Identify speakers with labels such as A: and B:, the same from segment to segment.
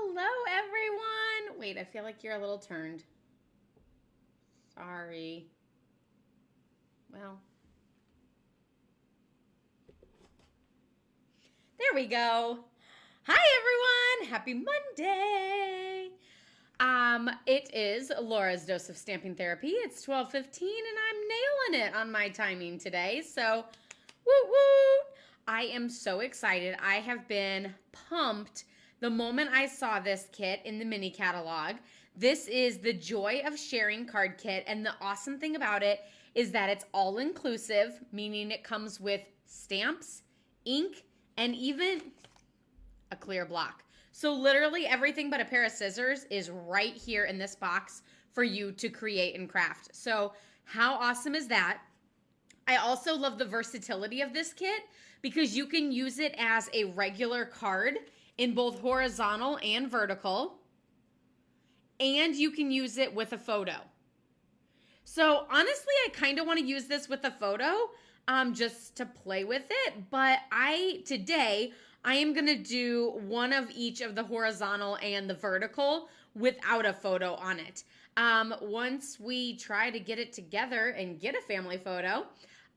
A: Hello, everyone. Wait, I feel like you're a little turned. Sorry. Well, there we go. Hi, everyone. Happy Monday. It is Laura's Dose of Stamping Therapy. It's 12:15 and I'm nailing it on my timing today. So, woo woo. I am so excited. I have been pumped the moment I saw this kit in the mini catalog. This is the Joy of Sharing card kit, and the awesome thing about it is that it's all inclusive, meaning it comes with stamps, ink, and even a clear block. So literally everything but a pair of scissors is right here in this box for you to create and craft. So how awesome is that? I also love the versatility of this kit because you can use it as a regular card in both horizontal and vertical, and you can use it with a photo. So honestly, I kind of want to use this with a photo just to play with it, but today I am going to do one of each of the horizontal and the vertical without a photo on it. Once we try to get it together and get a family photo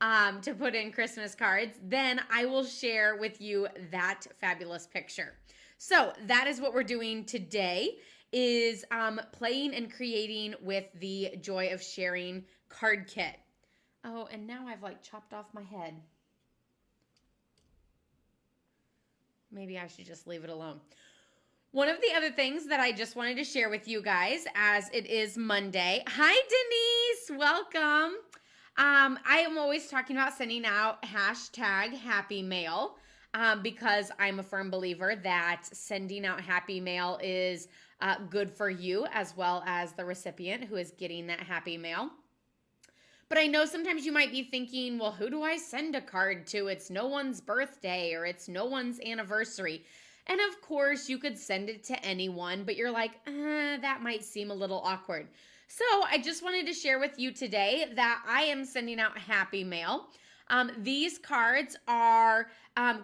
A: to put in Christmas cards, then I will share with you that fabulous picture. So that is what we're doing today, is playing and creating with the Joy of Sharing card kit. Oh, and now I've like chopped off my head. Maybe I should just leave it alone. One of the other things that I just wanted to share with you guys, as it is Monday. Hi, Denise. Welcome. I am always talking about sending out hashtag happy mail because I'm a firm believer that sending out happy mail is good for you as well as the recipient who is getting that happy mail. But I know sometimes you might be thinking, well, who do I send a card to? It's no one's birthday or it's no one's anniversary. And of course, you could send it to anyone, but you're like, that might seem a little awkward. So I just wanted to share with you today that I am sending out happy mail. These cards are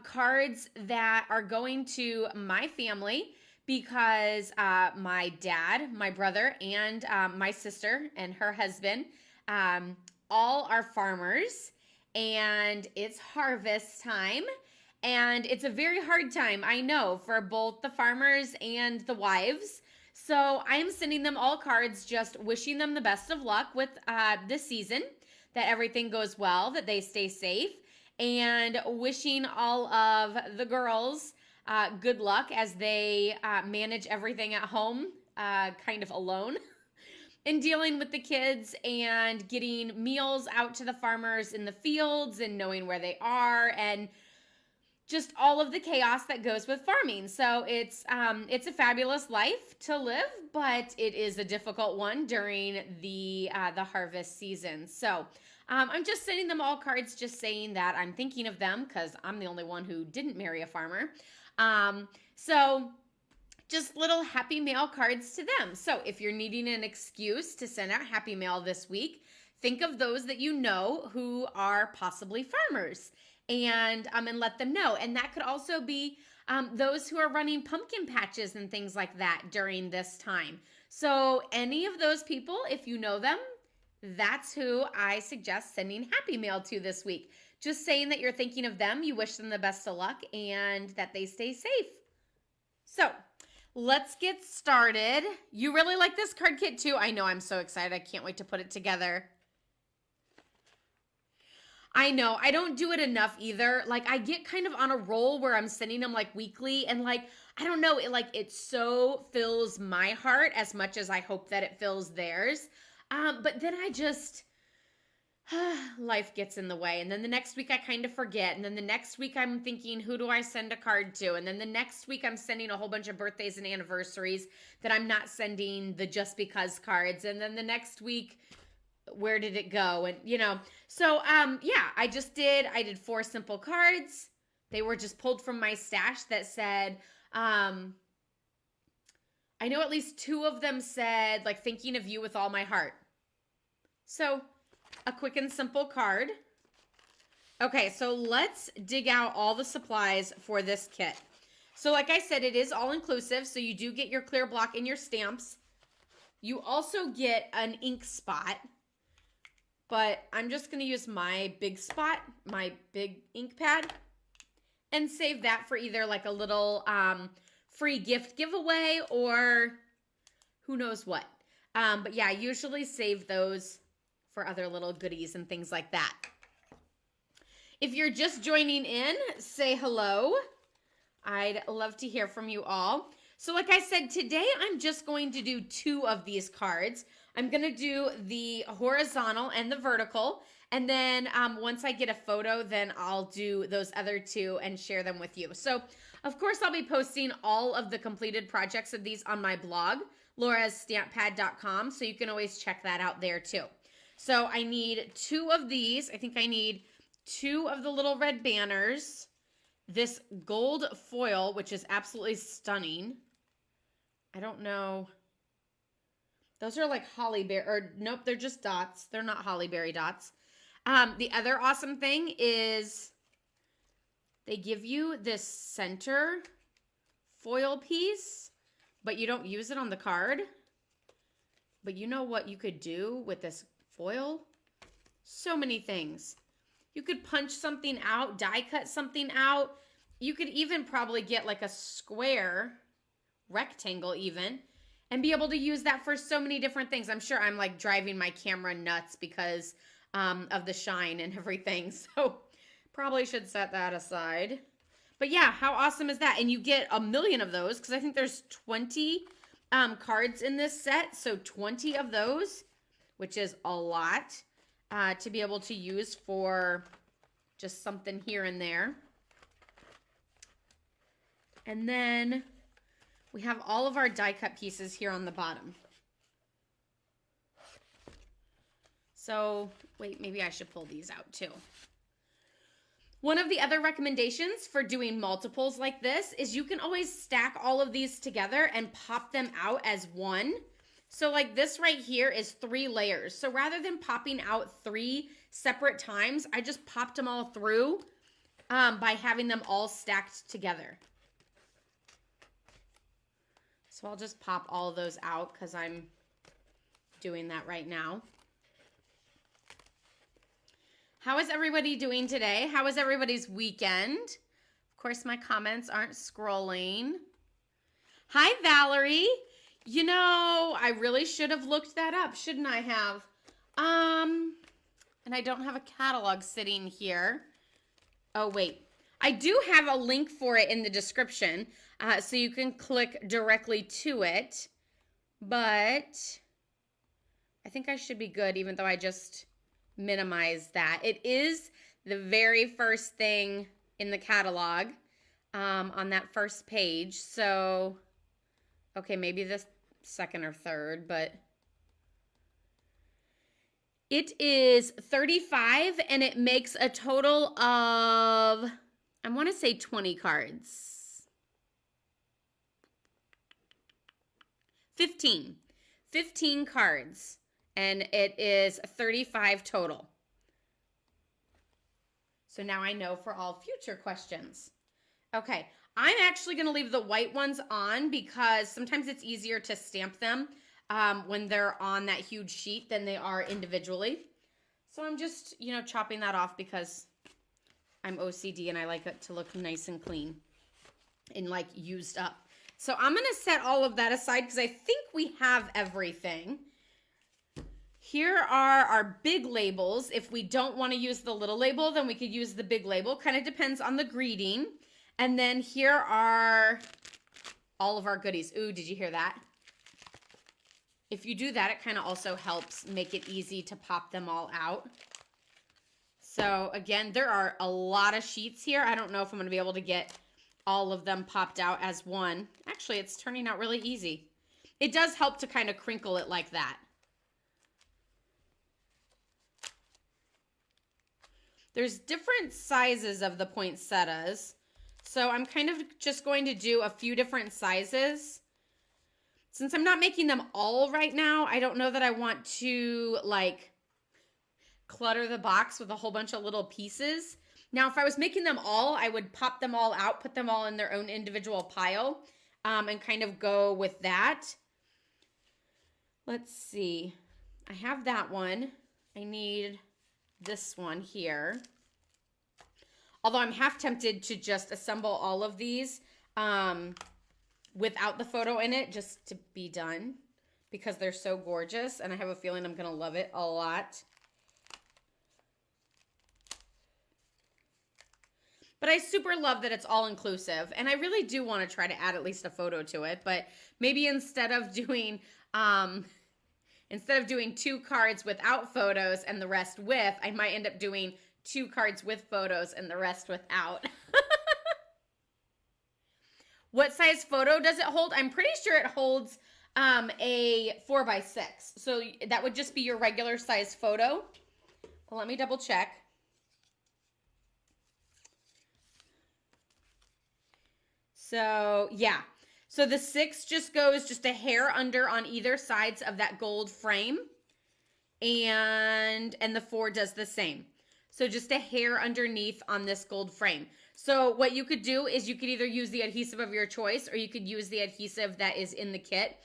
A: cards that are going to my family because my dad, my brother, and my sister and her husband all are farmers, and it's harvest time. And it's a very hard time, I know, for both the farmers and the wives. So I'm sending them all cards, just wishing them the best of luck with this season, that everything goes well, that they stay safe, and wishing all of the girls good luck as they manage everything at home kind of alone. And dealing with the kids and getting meals out to the farmers in the fields and knowing where they are and just all of the chaos that goes with farming. So it's a fabulous life to live, but it is a difficult one during the harvest season. So I'm just sending them all cards, just saying that I'm thinking of them because I'm the only one who didn't marry a farmer. So just little happy mail cards to them. So if you're needing an excuse to send out happy mail this week, think of those that you know who are possibly farmers and let them know. And that could also be those who are running pumpkin patches and things like that during this time. So any of those people, if you know them, that's who I suggest sending happy mail to this week. Just saying that you're thinking of them, you wish them the best of luck, and that they stay safe. So let's get started. You really like this card kit too? I know, I'm so excited. I can't wait to put it together. I know, I don't do it enough either. Like, I get kind of on a roll where I'm sending them like weekly, and like, I don't know, it so fills my heart as much as I hope that it fills theirs. But then I just, life gets in the way. And then the next week I kind of forget. And then the next week I'm thinking, who do I send a card to? And then the next week I'm sending a whole bunch of birthdays and anniversaries that I'm not sending the just because cards. And then the next week, where did it go? And so yeah, I did 4 simple cards. They were just pulled from my stash that said, I know at least 2 of them said, like, thinking of you with all my heart. So a quick and simple card. Okay, so let's dig out all the supplies for this kit. So like I said, it is all inclusive. So you do get your clear block and your stamps. You also get an ink spot, but I'm just going to use my big spot, my big ink pad, and save that for either like a little free gift giveaway or who knows what. But yeah, I usually save those for other little goodies and things like that. If you're just joining in, say hello. I'd love to hear from you all. So like I said, today I'm just going to do 2 of these cards. I'm going to do the horizontal and the vertical. And then once I get a photo, then I'll do those other 2 and share them with you. So of course, I'll be posting all of the completed projects of these on my blog, laurastamppad.com. So you can always check that out there too. So I need 2 of these. I think I need 2 of the little red banners. This gold foil, which is absolutely stunning. I don't know. Those are like hollyberry, or nope, they're just dots. They're not hollyberry dots. The other awesome thing is they give you this center foil piece, but you don't use it on the card. But you know what you could do with this foil? So many things. You could punch something out, die cut something out. You could even probably get like a square rectangle even and be able to use that for so many different things. I'm sure I'm like driving my camera nuts because of the shine and everything. So probably should set that aside. But yeah, how awesome is that? And you get a million of those because I think there's 20 cards in this set. So 20 of those, which is a lot to be able to use for just something here and there. And then we have all of our die cut pieces here on the bottom. So wait, maybe I should pull these out too. One of the other recommendations for doing multiples like this is you can always stack all of these together and pop them out as one. So like this right here is 3 layers. So rather than popping out 3 separate times, I just popped them all through by having them all stacked together. So I'll just pop all of those out because I'm doing that right now. How is everybody doing today? How was everybody's weekend? Of course, my comments aren't scrolling. Hi, Valerie. You know, I really should have looked that up, shouldn't I have? And I don't have a catalog sitting here. Oh, wait. I do have a link for it in the description, so you can click directly to it. But I think I should be good, even though I just minimized that. It is the very first thing in the catalog on that first page. So, okay, maybe the second or third, but it is 35 and it makes a total of, I want to say 20 cards. 15 cards, and it is 35 total. So now I know for all future questions. Okay, I'm actually going to leave the white ones on because sometimes it's easier to stamp them when they're on that huge sheet than they are individually. So I'm just, you know, chopping that off because I'm OCD and I like it to look nice and clean and like used up. So I'm going to set all of that aside because I think we have everything. Here are our big labels. If we don't want to use the little label, then we could use the big label. Kind of depends on the greeting. And then here are all of our goodies. Ooh, did you hear that? If you do that, it kind of also helps make it easy to pop them all out. So again, there are a lot of sheets here. I don't know if I'm going to be able to get all of them popped out as one. Actually, it's turning out really easy. It does help to kind of crinkle it like that. There's different sizes of the poinsettias. So I'm kind of just going to do a few different sizes. Since I'm not making them all right now, I don't know that I want to like clutter the box with a whole bunch of little pieces. Now, if I was making them all, I would pop them all out, put them all in their own individual pile, and kind of go with that. Let's see. I have that one. I need this one here. Although I'm half tempted to just assemble all of these without the photo in it, just to be done, because they're so gorgeous, and I have a feeling I'm going to love it a lot. But I super love that it's all inclusive, and I really do want to try to add at least a photo to it, but maybe instead of doing 2 cards without photos and the rest with, I might end up doing 2 cards with photos and the rest without. What size photo does it hold? I'm pretty sure it holds a 4x6. So that would just be your regular size photo. Well, let me double check. So yeah. So the 6 just goes just a hair under on either sides of that gold frame. And the 4 does the same. So just a hair underneath on this gold frame. So what you could do is you could either use the adhesive of your choice, or you could use the adhesive that is in the kit,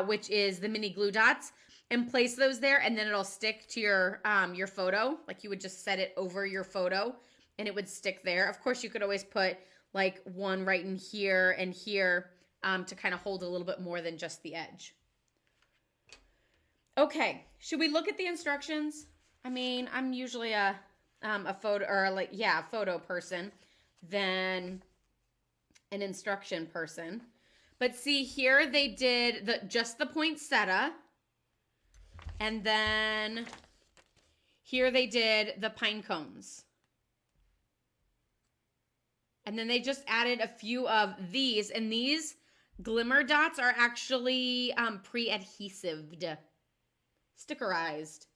A: which is the mini glue dots, and place those there, and then it'll stick to your photo. Like you would just set it over your photo and it would stick there. Of course, you could always put like one right in here and here to kind of hold a little bit more than just the edge. Okay, should we look at the instructions? I mean, I'm usually a photo, or like, yeah, a photo person than an instruction person. But see here, they did just the poinsettia, and then here they did the pine cones. And then they just added a few of these, and these glimmer dots are actually pre-adhesived, stickerized.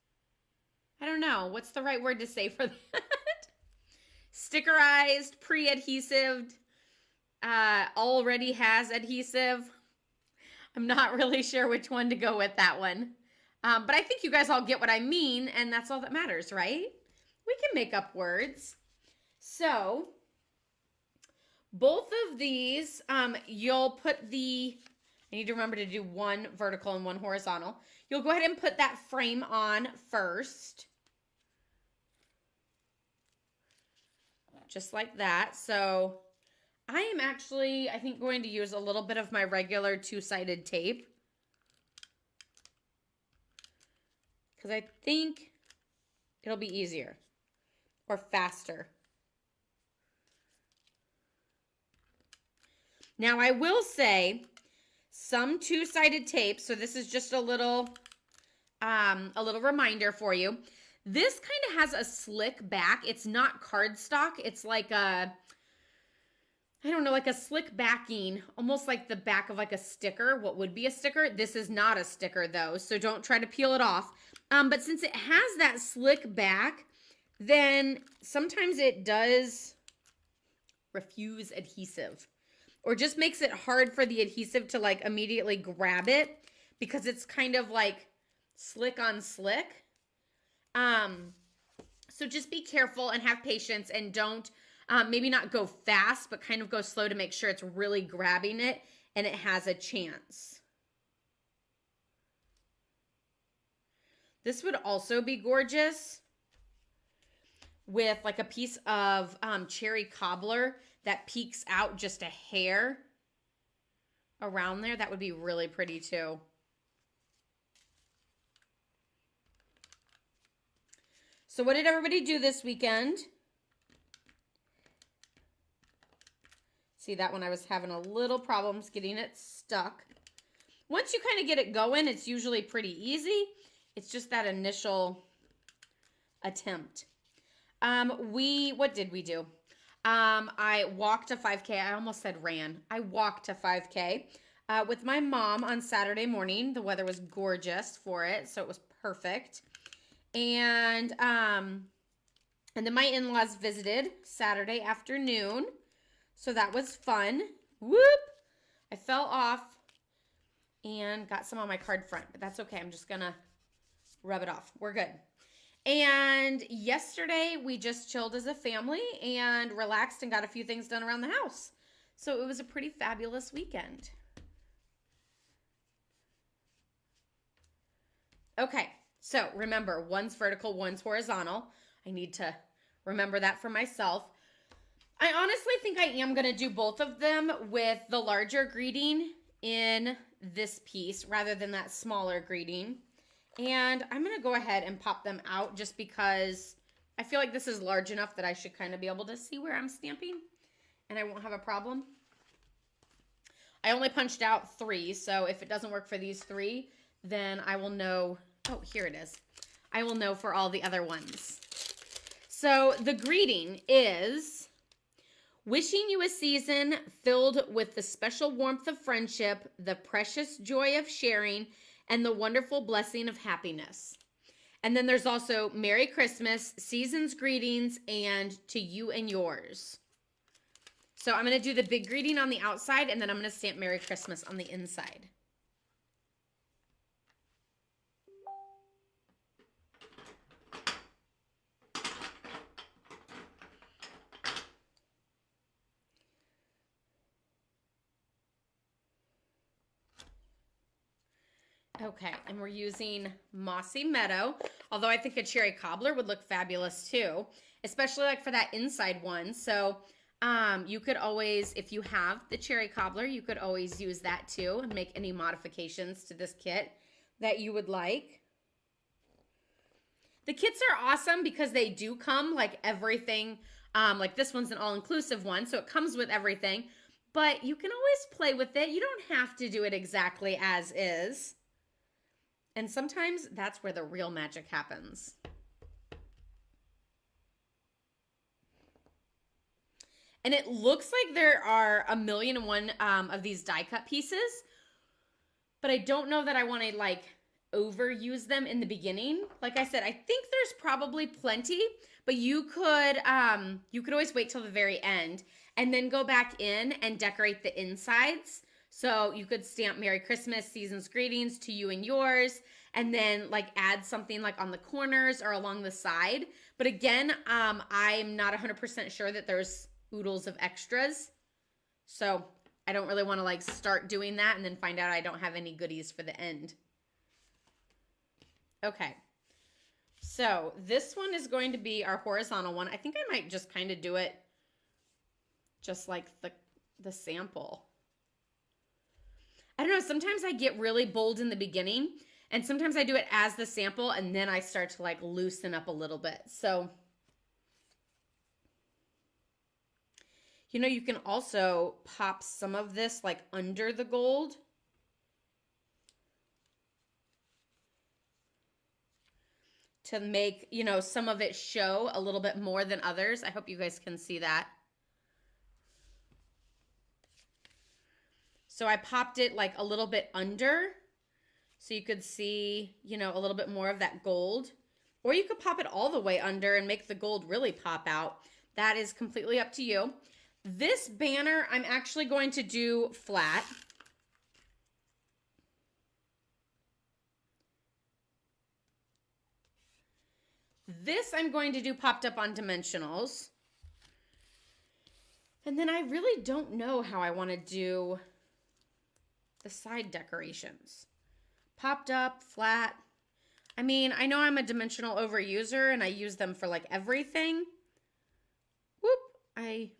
A: I don't know. What's the right word to say for that? Stickerized, pre-adhesived, already has adhesive. I'm not really sure which one to go with that one. But I think you guys all get what I mean, and that's all that matters, right? We can make up words. So both of these, you'll put I need to remember to do one vertical and one horizontal. You'll go ahead and put that frame on first. Just like that. So I am actually, I think, going to use a little bit of my regular 2-sided tape, because I think it'll be easier or faster. Now I will say some 2-sided tape, so this is just a little reminder for you. This kind of has a slick back. It's not cardstock. It's like a, I don't know, like a slick backing, almost like the back of like a sticker, what would be a sticker. This is not a sticker though, so don't try to peel it off. But since it has that slick back, then sometimes it does refuse adhesive, or just makes it hard for the adhesive to like immediately grab it, because it's kind of like slick on slick. So just be careful and have patience, and don't, maybe not go fast, but kind of go slow to make sure it's really grabbing it and it has a chance. This would also be gorgeous with like a piece of cherry cobbler that peeks out just a hair around there. That would be really pretty too. So what did everybody do this weekend? See, that one I was having a little problems getting it stuck. Once you kind of get it going, it's usually pretty easy. It's just that initial attempt. What did we do? I walked a 5K. I almost said ran. I walked a 5K with my mom on Saturday morning. The weather was gorgeous for it, so it was perfect. And then my in-laws visited Saturday afternoon, so that was fun. Whoop! I fell off and got some on my card front, but that's okay. I'm just gonna rub it off. We're good. And yesterday we just chilled as a family and relaxed and got a few things done around the house. So it was a pretty fabulous weekend. Okay, so remember, one's vertical, one's horizontal. I need to remember that for myself. I honestly think I am going to do both of them with the larger greeting in this piece rather than that smaller greeting. And I'm going to go ahead and pop them out just because I feel like this is large enough that I should kind of be able to see where I'm stamping and I won't have a problem. I only punched out 3, so if it doesn't work for these 3, then I will know. Oh, here it is. I will know for all the other ones. So the greeting is, wishing you a season filled with the special warmth of friendship, the precious joy of sharing, and the wonderful blessing of happiness. And then there's also Merry Christmas, season's greetings, and to you and yours. So I'm going to do the big greeting on the outside, and then I'm going to stamp Merry Christmas on the inside. Okay, and we're using Mossy Meadow, although I think a cherry cobbler would look fabulous too, especially like for that inside one. So you could always, if you have the cherry cobbler, you could always use that too and make any modifications to this kit that you would like. The kits are awesome because they do come like everything, like this one's an all-inclusive one, so it comes with everything, but you can always play with it. You don't have to do it exactly as is. And sometimes that's where the real magic happens. And it looks like there are 1,000,001 of these die cut pieces, but I don't know that I want to like overuse them in the beginning. Like I said, I think there's probably plenty, but you could always wait till the very end and then go back in and decorate the insides. So you could stamp Merry Christmas, season's greetings to you and yours, and then like add something like on the corners or along the side. But again, I'm not 100% sure that there's oodles of extras. So I don't really want to like start doing that and then find out I don't have any goodies for the end. Okay. So this one is going to be our horizontal one. I think I might just kind of do it just like the sample. I don't know, sometimes I get really bold in the beginning, and sometimes I do it as the sample, and then I start to like loosen up a little bit. So, you know, you can also pop some of this like under the gold. To make, you know, some of it show a little bit more than others. I hope you guys can see that. So I popped it like a little bit under so you could see, you know, a little bit more of that gold. Or you could pop it all the way under and make the gold really pop out. That is completely up to you. This banner I'm actually going to do flat. This I'm going to do popped up on dimensionals. And then I really don't know how I want to do the side decorations. Popped up, flat. I mean, I know I'm a dimensional overuser and I use them for like everything. Whoop, I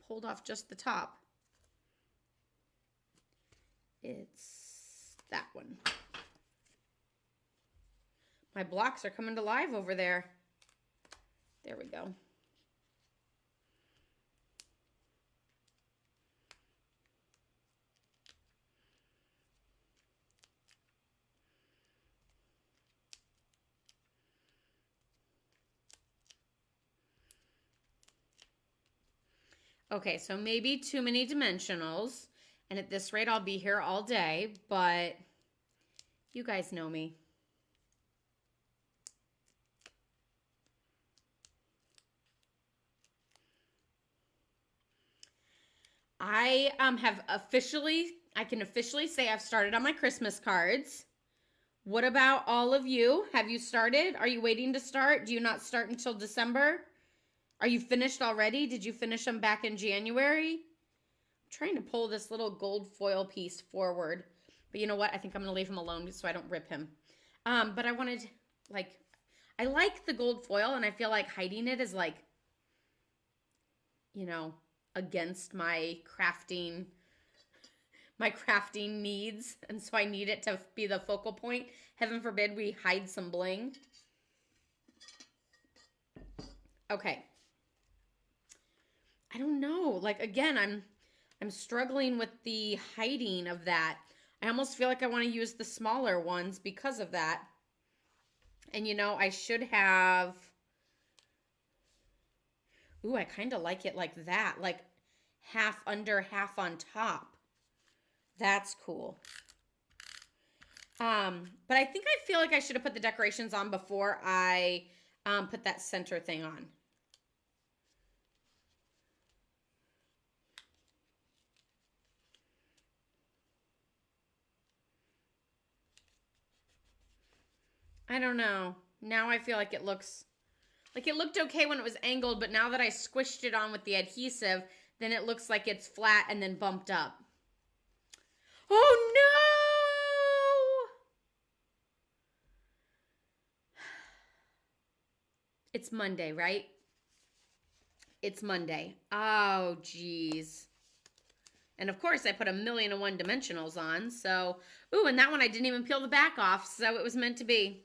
A: pulled off just the top. It's that one. My blocks are coming to life over there. There we go. Okay, so maybe too many dimensionals, and at this rate I'll be here all day, but you guys know me. I can officially say I've started on my Christmas cards What about all of you? Have you started? Are you waiting to start? Do you not start until December? Are you finished already? Did you finish them back in January? I'm trying to pull this little gold foil piece forward. But you know what? I think I'm going to leave him alone so I don't rip him. But I wanted, like, I like the gold foil, and I feel like hiding it is, like, you know, against my crafting needs. And so I need it to be the focal point. Heaven forbid we hide some bling. Okay. I don't know. Like, again, I'm struggling with the hiding of that. I almost feel like I want to use the smaller ones because of that. And you know, I should have, ooh, I kind of like it like that, like half under, half on top. That's cool. But I think I feel like I should have put the decorations on before I put that center thing on. I don't know. Now I feel like it looks, like it looked okay when it was angled, but now that I squished it on with the adhesive, then it looks like it's flat and then bumped up. Oh no! It's Monday, right? It's Monday. Oh, geez. And of course I put 1,000,001 dimensionals on, so, ooh, and that one I didn't even peel the back off, so it was meant to be.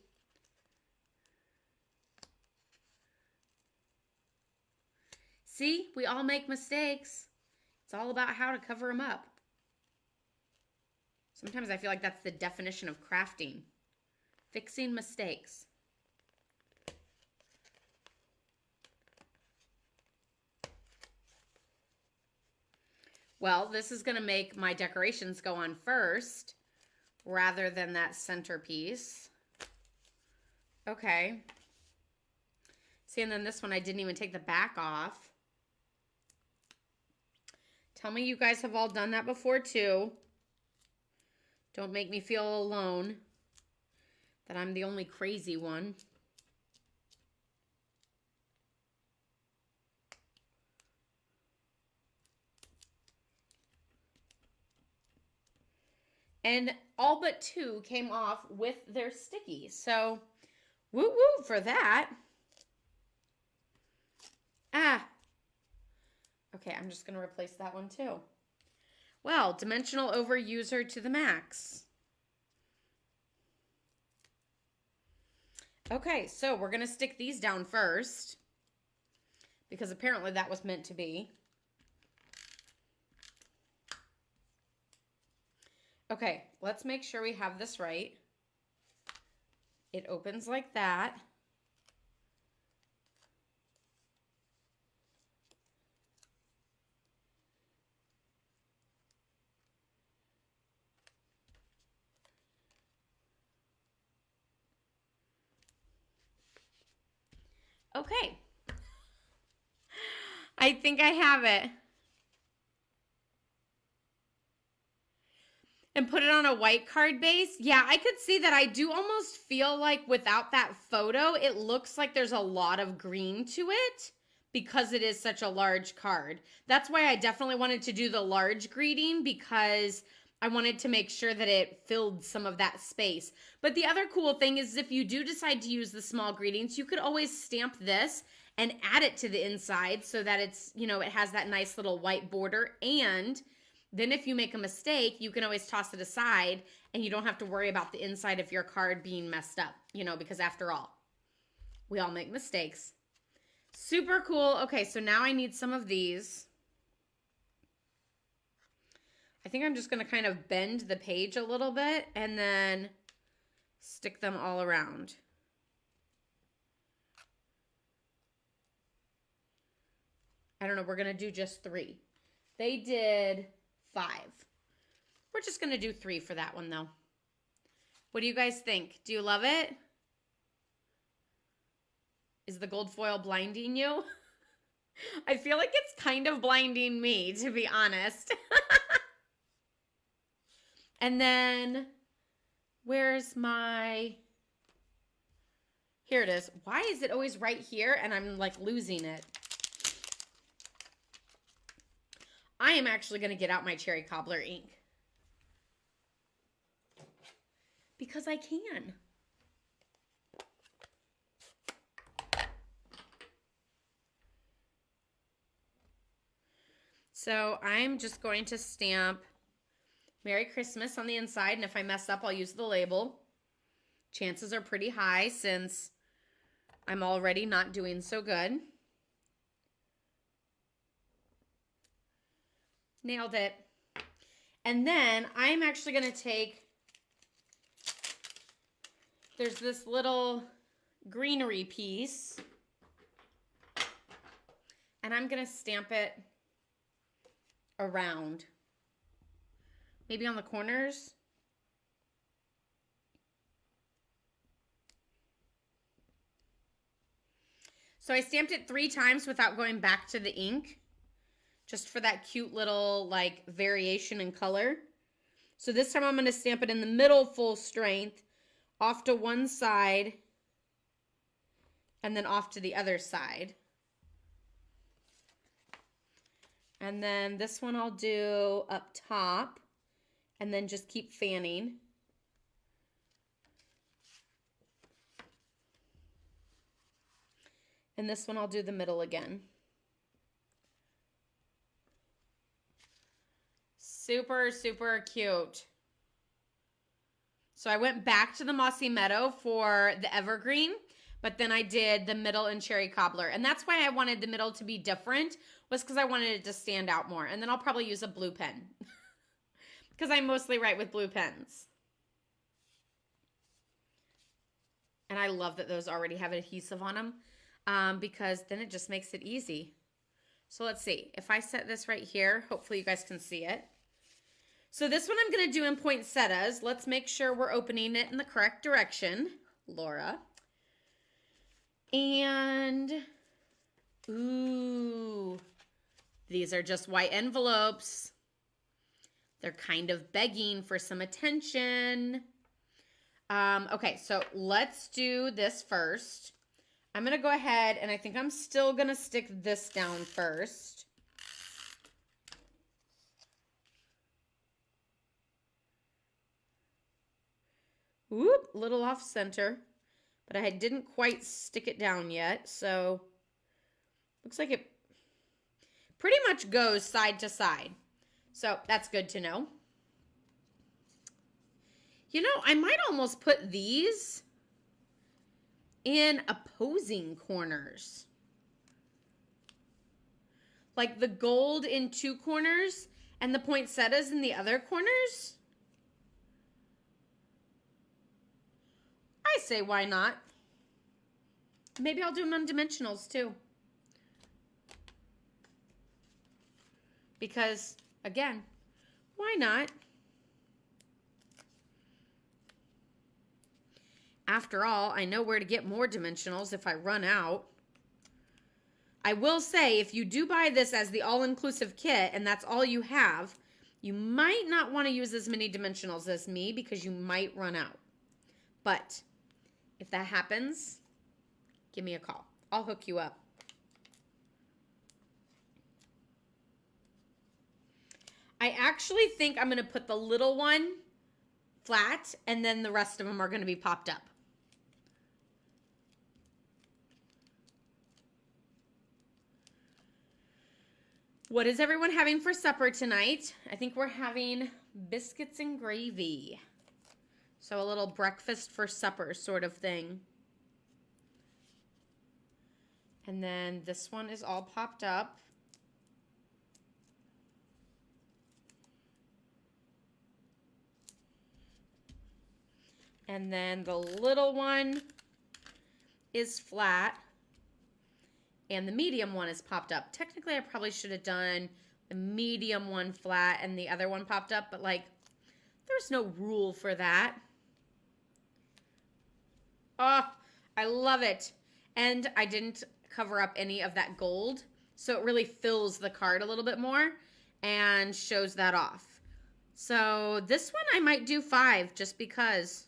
A: See, we all make mistakes. It's all about how to cover them up. Sometimes I feel like that's the definition of crafting. Fixing mistakes. Well, this is going to make my decorations go on first rather than that centerpiece. Okay. See, and then this one I didn't even take the back off. Tell me you guys have all done that before too. Don't make me feel alone, that I'm the only crazy one. And all but 2 came off with their sticky. So, woo woo for that. Ah. Okay, I'm just going to replace that one too. Well, dimensional overuser to the max. Okay, so we're going to stick these down first because apparently that was meant to be. Okay, let's make sure we have this right. It opens like that. Okay. I think I have it. And put it on a white card base. Yeah, I could see that. I do almost feel like without that photo, it looks like there's a lot of green to it because it is such a large card. That's why I definitely wanted to do the large greeting, because I wanted to make sure that it filled some of that space. But the other cool thing is if you do decide to use the small greetings, you could always stamp this and add it to the inside so that it's, you know, it has that nice little white border. And then if you make a mistake, you can always toss it aside and you don't have to worry about the inside of your card being messed up, you know, because after all, we all make mistakes. Super cool. Okay, so now I need some of these. I think I'm just going to kind of bend the page a little bit and then stick them all around. I don't know, we're going to do just 3. They did 5. We're just going to do 3 for that one though. What do you guys think? Do you love it? Is the gold foil blinding you? I feel like it's kind of blinding me, to be honest. And then Where's my... Here it is. Why is it always right here and I'm like losing it? I am actually going to get out my cherry cobbler ink. Because I can. So I'm just going to stamp Merry Christmas on the inside, and if I mess up, I'll use the label. Chances are pretty high since I'm already not doing so good. Nailed it. And then I'm actually going to take, there's this little greenery piece, and I'm going to stamp it around. Maybe on the corners. So I stamped it 3 times without going back to the ink, just for that cute little like variation in color. So this time I'm going to stamp it in the middle full strength, off to one side, and then off to the other side. And then this one I'll do up top, and then just keep fanning. And this one I'll do the middle again. Super, super cute. So I went back to the Mossy Meadow for the evergreen, but then I did the middle and cherry cobbler. And that's why I wanted the middle to be different, was because I wanted it to stand out more. And then I'll probably use a blue pen because I mostly write with blue pens. And I love that those already have adhesive on them because then it just makes it easy. So let's see. If I set this right here, hopefully you guys can see it. So this one I'm going to do in poinsettias. Let's make sure we're opening it in the correct direction, Laura. And, ooh, these are just white envelopes. They're kind of begging for some attention. Okay, so let's do this first. I'm going to go ahead, and I think I'm still going to stick this down first. Whoop, little off center, but I didn't quite stick it down yet, so looks like it pretty much goes side to side. So that's good to know. You know, I might almost put these in opposing corners. Like the gold in 2 corners and the poinsettias in the other corners. I say, why not? Maybe I'll do them on dimensionals too. Because, again, why not? After all, I know where to get more dimensionals if I run out. I will say, if you do buy this as the all-inclusive kit and that's all you have, you might not want to use as many dimensionals as me because you might run out. But if that happens, give me a call. I'll hook you up. I actually think I'm going to put the little one flat and then the rest of them are going to be popped up. What is everyone having for supper tonight? I think we're having biscuits and gravy. So a little breakfast for supper sort of thing. And then this one is all popped up. And then the little one is flat. And the medium one is popped up. Technically, I probably should have done the medium one flat and the other one popped up. But like, there's no rule for that. Oh, I love it. And I didn't cover up any of that gold. So it really fills the card a little bit more and shows that off. So this one I might do 5 just because.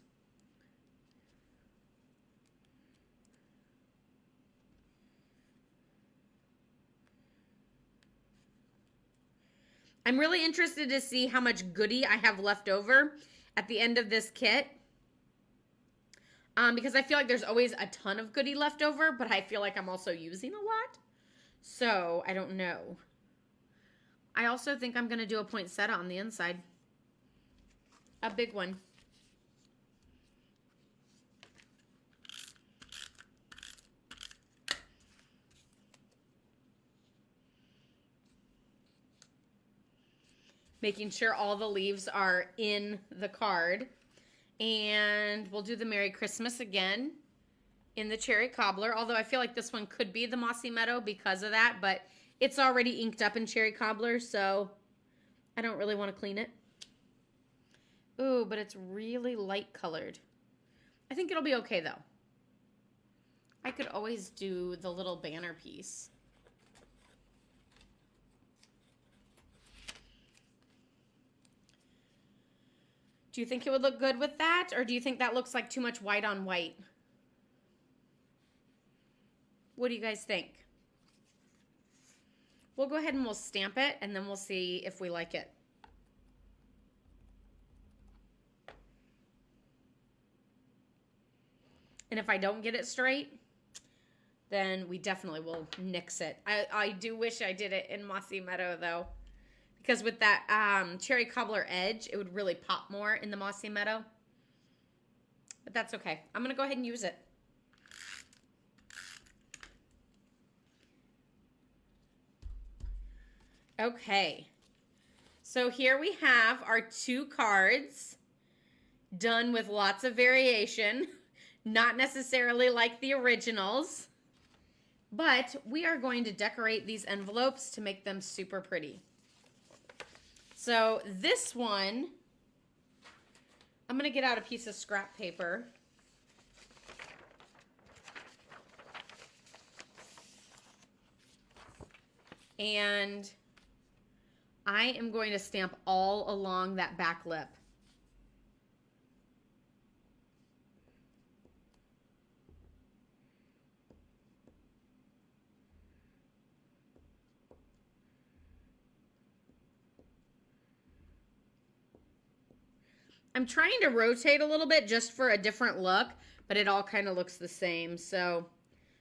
A: I'm really interested to see how much goodie I have left over at the end of this kit. Because I feel like there's always a ton of goodie left over, but I feel like I'm also using a lot. So, I don't know. I also think I'm going to do a poinsettia on the inside. A big one. Making sure all the leaves are in the card. And we'll do the Merry Christmas again in the cherry cobbler. Although I feel like this one could be the Mossy Meadow because of that. But it's already inked up in cherry cobbler, so I don't really want to clean it. Ooh, but it's really light colored. I think it'll be okay, though. I could always do the little banner piece. Do you think it would look good with that? Or do you think that looks like too much white on white? What do you guys think? We'll go ahead and we'll stamp it, and then we'll see if we like it. And if I don't get it straight, then we definitely will nix it. I do wish I did it in Mossy Meadow, though. Because with that cherry cobbler edge, it would really pop more in the Mossy Meadow. But that's okay. I'm going to go ahead and use it. Okay. So here we have our 2 cards done with lots of variation. Not necessarily like the originals. But we are going to decorate these envelopes to make them super pretty. So this one, I'm going to get out a piece of scrap paper. And I am going to stamp all along that back lip. I'm trying to rotate a little bit just for a different look, but it all kind of looks the same, so,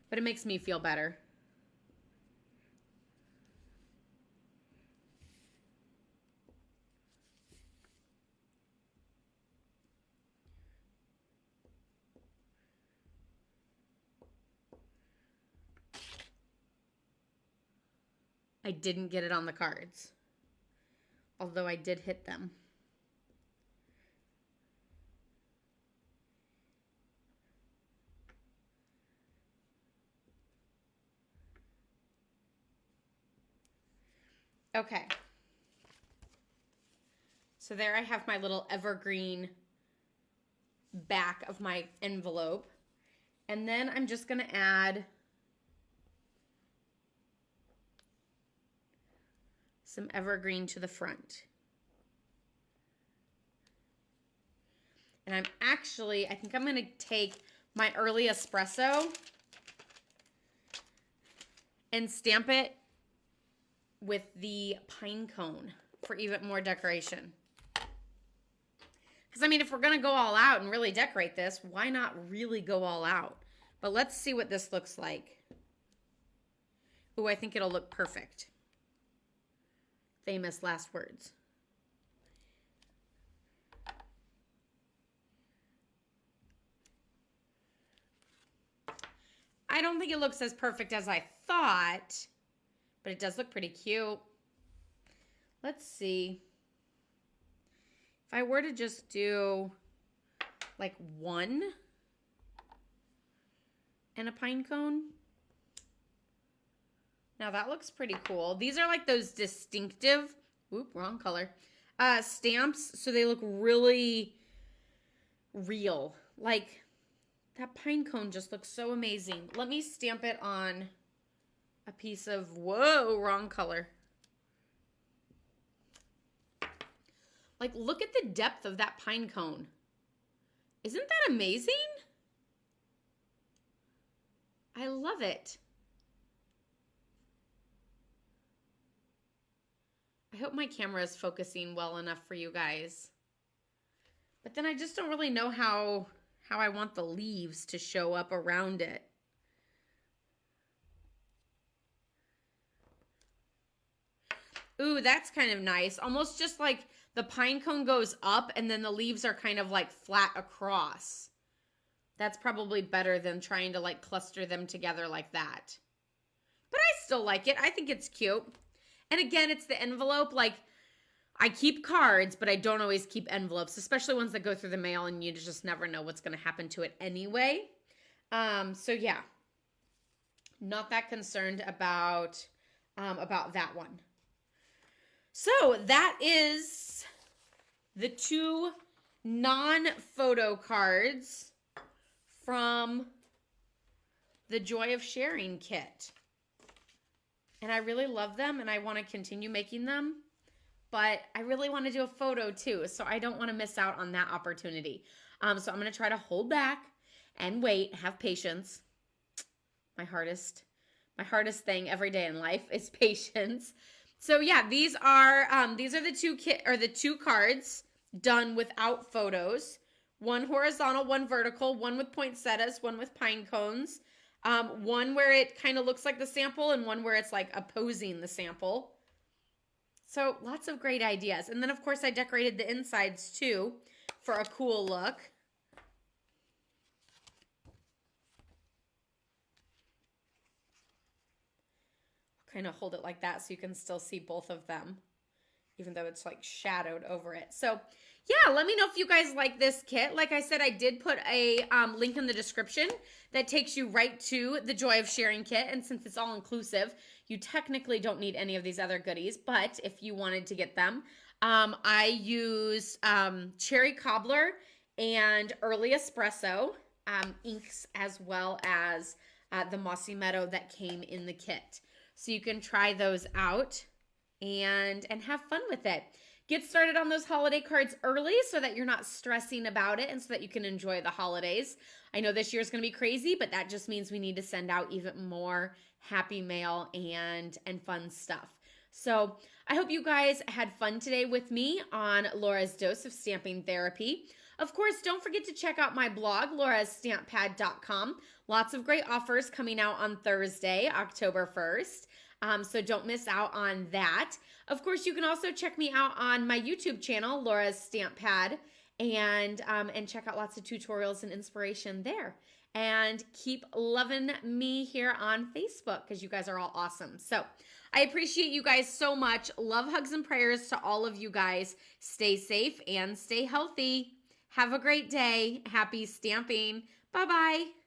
A: but it makes me feel better. I didn't get it on the cards, although I did hit them. Okay. So there I have my little evergreen back of my envelope. And then I'm just going to add some evergreen to the front. And I think I'm going to take my early espresso and stamp it with the pine cone for even more decoration. Because, I mean, if we're going to go all out and really decorate this, why not really go all out? But let's see what this looks like. Ooh, I think it'll look perfect. Famous last words. I don't think it looks as perfect as I thought, but it does look pretty cute. Let's see. If I were to just do like 1 and a pine cone. Now that looks pretty cool. These are like those distinctive, whoop, wrong color, stamps. So they look really real. Like that pine cone just looks so amazing. Let me stamp it on a piece of, whoa, wrong color. Like, look at the depth of that pine cone. Isn't that amazing? I love it. I hope my camera is focusing well enough for you guys. But then I just don't really know how I want the leaves to show up around it. Ooh, that's kind of nice. Almost just like the pine cone goes up and then the leaves are kind of like flat across. That's probably better than trying to like cluster them together like that. But I still like it. I think it's cute. And again, it's the envelope. Like, I keep cards, but I don't always keep envelopes, especially ones that go through the mail and you just never know what's going to happen to it anyway. So yeah, not that concerned about that one. So that is the 2 non-photo cards from the Joy of Sharing kit. And I really love them and I want to continue making them, but I really want to do a photo too, so I don't want to miss out on that opportunity. So I'm going to try to hold back and wait, have patience. My hardest thing every day in life is patience. So yeah, these are the 2 cards done without photos. One horizontal, one vertical, one with poinsettias, one with pine cones. One where it kind of looks like the sample and one where it's like opposing the sample. So lots of great ideas. And then of course I decorated the insides too for a cool look. I'll kind of hold it like that so you can still see both of them, even though it's like shadowed over it. So yeah, let me know if you guys like this kit. Like I said, I did put a link in the description that takes you right to the Joy of Sharing kit. And since it's all inclusive, you technically don't need any of these other goodies. But if you wanted to get them, I use Cherry Cobbler and Early Espresso inks, as well as the Mossy Meadow that came in the kit. So you can try those out and have fun with it. Get started on those holiday cards early so that you're not stressing about it and so that you can enjoy the holidays. I know this year is going to be crazy, but that just means we need to send out even more happy mail and fun stuff. So I hope you guys had fun today with me on Laura's Dose of Stamping Therapy. Of course, don't forget to check out my blog, laurastamppad.com. Lots of great offers coming out on Thursday, October 1st. So don't miss out on that. Of course, you can also check me out on my YouTube channel, Laura's Stamp Pad, and check out lots of tutorials and inspiration there. And keep loving me here on Facebook because you guys are all awesome. So I appreciate you guys so much. Love, hugs, and prayers to all of you guys. Stay safe and stay healthy. Have a great day. Happy stamping. Bye-bye.